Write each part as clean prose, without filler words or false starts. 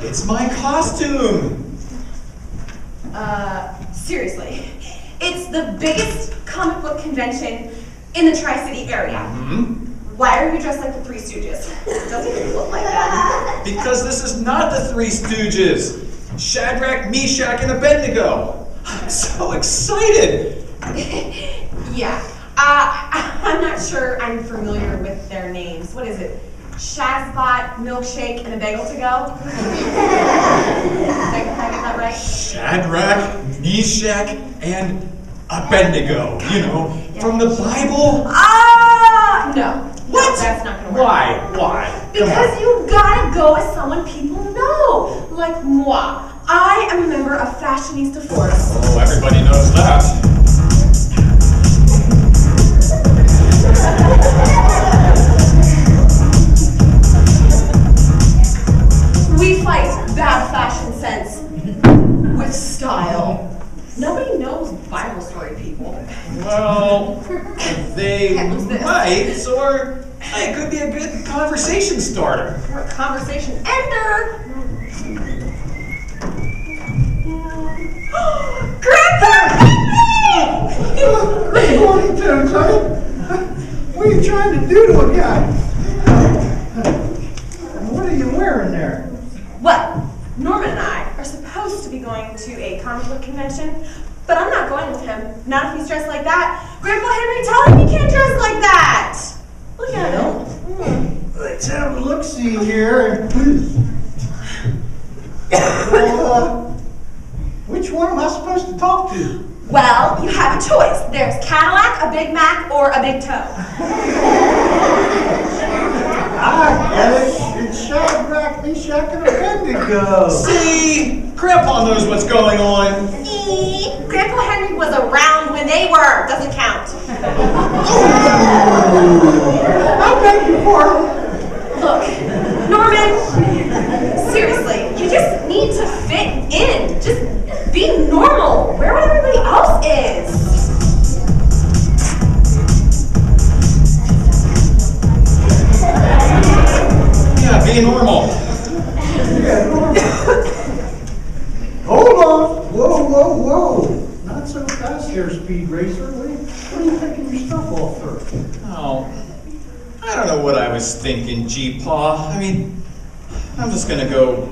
It's my costume! Seriously. It's the biggest comic book convention in the Tri-City area. Why are you dressed like the Three Stooges? It doesn't even look like them. Because this is not the Three Stooges. Shadrach, Meshach, and Abednego. I'm so excited. Yeah. I'm not sure I'm familiar with their names. What is it? Shazbot, Milkshake, and a Bagel to go? Did I get that right? Shadrach, Meshach, and Abednego. You know, from the Bible. No. What? No, that's not gonna work. Why? Because you gotta go as someone people know. Like moi. I am a member of Fashionista Force. Oh, everybody knows that. We fight bad fashion sense with style. Nobody knows Bible story people. Well, they might, or it could be a good conversation starter. Or a conversation ender. Grandpa! Good morning, Tony. What are you trying to do to a guy? What are you wearing there? Well, Norman and I are supposed to be going to a comic book convention, but I'm not going with him. Not if he's dressed like that. Grandpa Henry, tell him he can't dress like that. Look at him. Let's have a look-see here. Well, which one am I supposed to talk to? Well, you have a choice. There's Cadillac, a Big Mac, or a Big Toe. I get it. It's Shadrach, Meshach, and Abednego. See? Grandpa knows what's going on. Grandpa Henry was around when they were. Doesn't count. I beg your pardon. Look, Norman, seriously, you just need to fit in. Just be normal. Wear what everybody else is. Yeah, be normal. Yeah, normal. Hold on. Whoa. Not so fast here, Speed Racer. What are you taking your stuff off for? Oh, I don't know what I was thinking, G-Paw. I mean, I'm just gonna go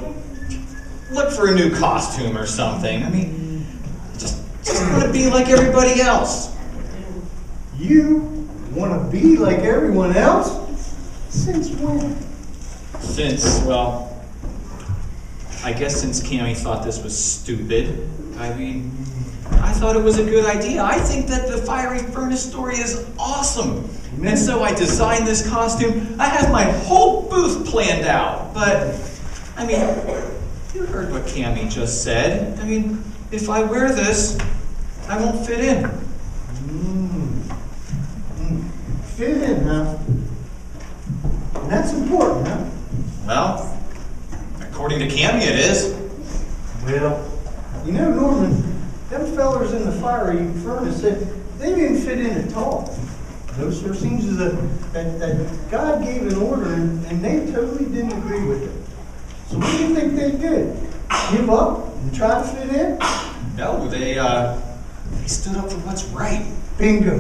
look for a new costume or something. I mean, just want to be like everybody else. You want to be like everyone else? Since when? Well, I guess since Cammie thought this was stupid. I mean, I thought it was a good idea. I think that the fiery furnace story is awesome. And so I designed this costume. I have my whole booth planned out. But, I mean, you heard what Cammie just said. I mean, if I wear this, I won't fit in. Fit in, huh? And that's important, huh? Well, according to Cammie it is. Well, you know, Norman, them fellers in the fiery furnace, they didn't fit in at all. No, sir, seems as that God gave an order and they totally didn't agree with it. So what do you think they did? Give up and try to fit in? No, they stood up for what's right. Bingo.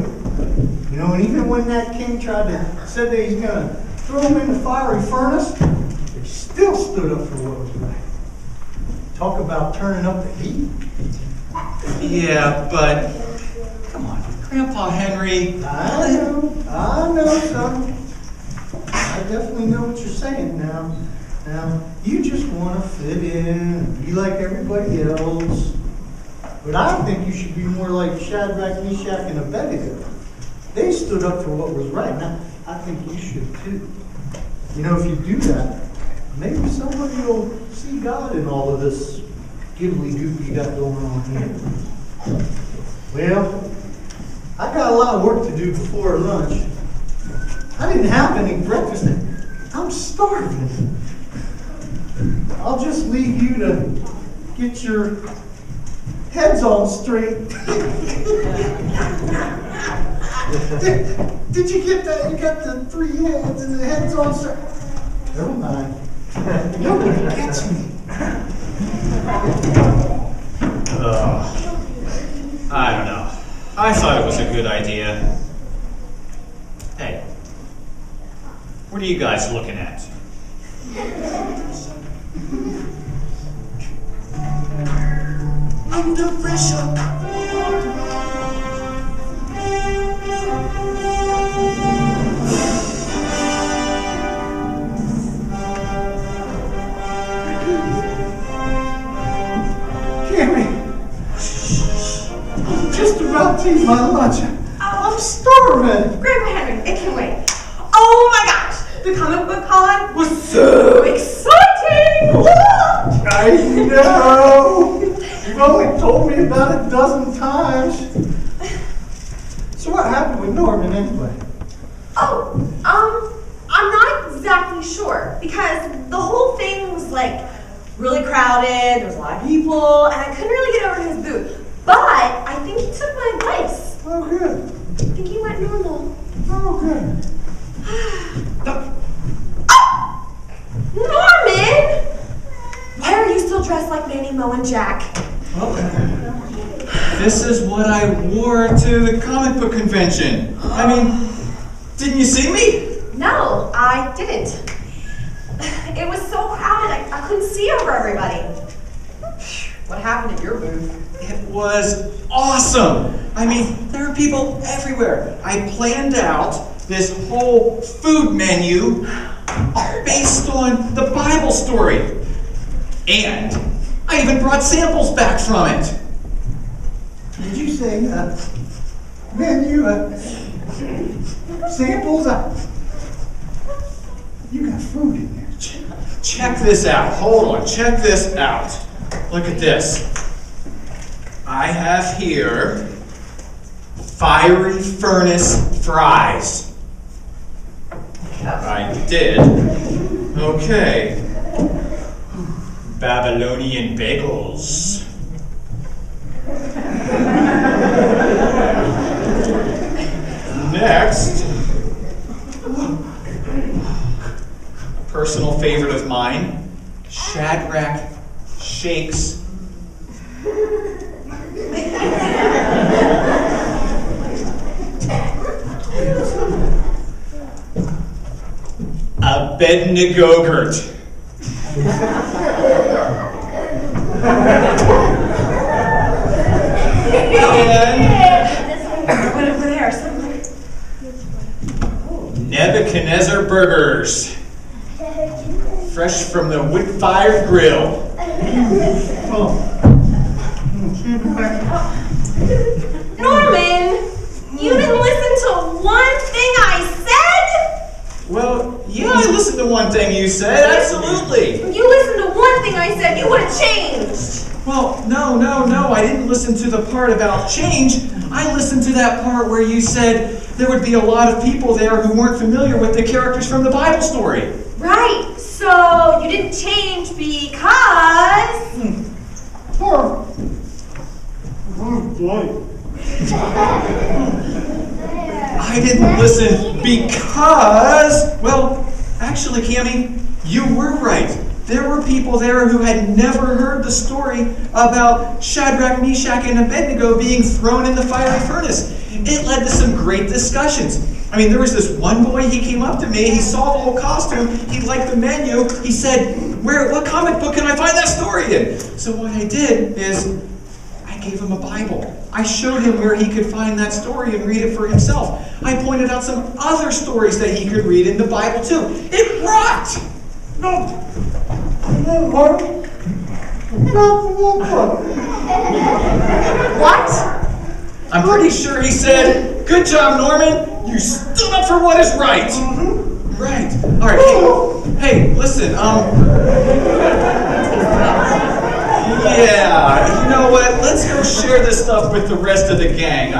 You know, and even when that king said that he's gonna throw him in the fiery furnace, they still stood up for what was right. Talk about turning up the heat. Yeah, but come on, Grandpa Henry. I know, son. I definitely know what you're saying now. Now, you just want to fit in and be like everybody else. But I think you should be more like Shadrach, Meshach, and Abednego. They stood up for what was right. Now, I think you should too. You know, if you do that, maybe somebody will see God in all of this skibbly-goop you got going on here. Well, I got a lot of work to do before lunch. I didn't have any breakfast. I'm starving. I'll just leave you to get your heads on straight. Did you get that? You got the 3 heads and the heads on straight. Never mind. Nobody gets me. I don't know. I thought it was a good idea. Hey, what are you guys looking at? Under pressure. Cammie, I'm just about to eat my lunch. I'm starving. Grandpa Henry, it can wait. Oh my gosh, the comic book con was so exciting! I know. You've only told me about a dozen times. So what happened with Norman anyway? Oh, I'm not exactly sure because the whole thing was like really crowded, there was a lot of people, and I couldn't really get over to his booth. But I think he took my advice. Oh, good. I think he went normal. Oh, good. Norman! Why are you still dressed like Manny, Mo, and Jack? This is what I wore to the comic book convention. I mean, didn't you see me? No, I didn't. It was so crowded, I couldn't see over everybody. What happened at your booth? It was awesome. I mean, there were people everywhere. I planned out this whole food menu based on the Bible story. And I even brought samples back from it. Did you say, menu, samples? You got food in there. Check this out. Hold on. Check this out. Look at this. I have here fiery furnace fries. I did. Okay. Babylonian bagels. Next, a personal favorite of mine, Shadrach Shakes. Abednego-gurt. Over there, somewhere. Nebuchadnezzar burgers. Fresh from the wood-fired grill. Norman, you didn't listen to one thing I said? Well, yeah, I listened to one thing you said, absolutely. If you listened to one thing I said, you would have changed. Well, no, I didn't listen to the part about change. I listened to that part where you said there would be a lot of people there who weren't familiar with the characters from the Bible story. Right, so you didn't change because... I didn't listen because, well, actually, Cammie, you were right. There were people there who had never heard the story about Shadrach, Meshach, and Abednego being thrown in the fiery furnace. It led to some great discussions. I mean, there was this one boy, he came up to me, he saw the whole costume, he liked the menu, he said, what comic book can I find that story in? So what I did is, I gave him a Bible. I showed him where he could find that story and read it for himself. I pointed out some other stories that he could read in the Bible too. It rocked! What? I'm pretty sure he said, "Good job, Norman. You stood up for what is right." Right. All right. Hey, listen. Yeah. You know what? Let's go share this stuff with the rest of the gang.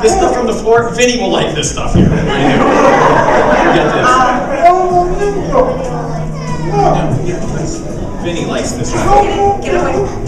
This stuff from the floor. Vinny will like this stuff here. Right here. Get this. Vinny likes this. Get away.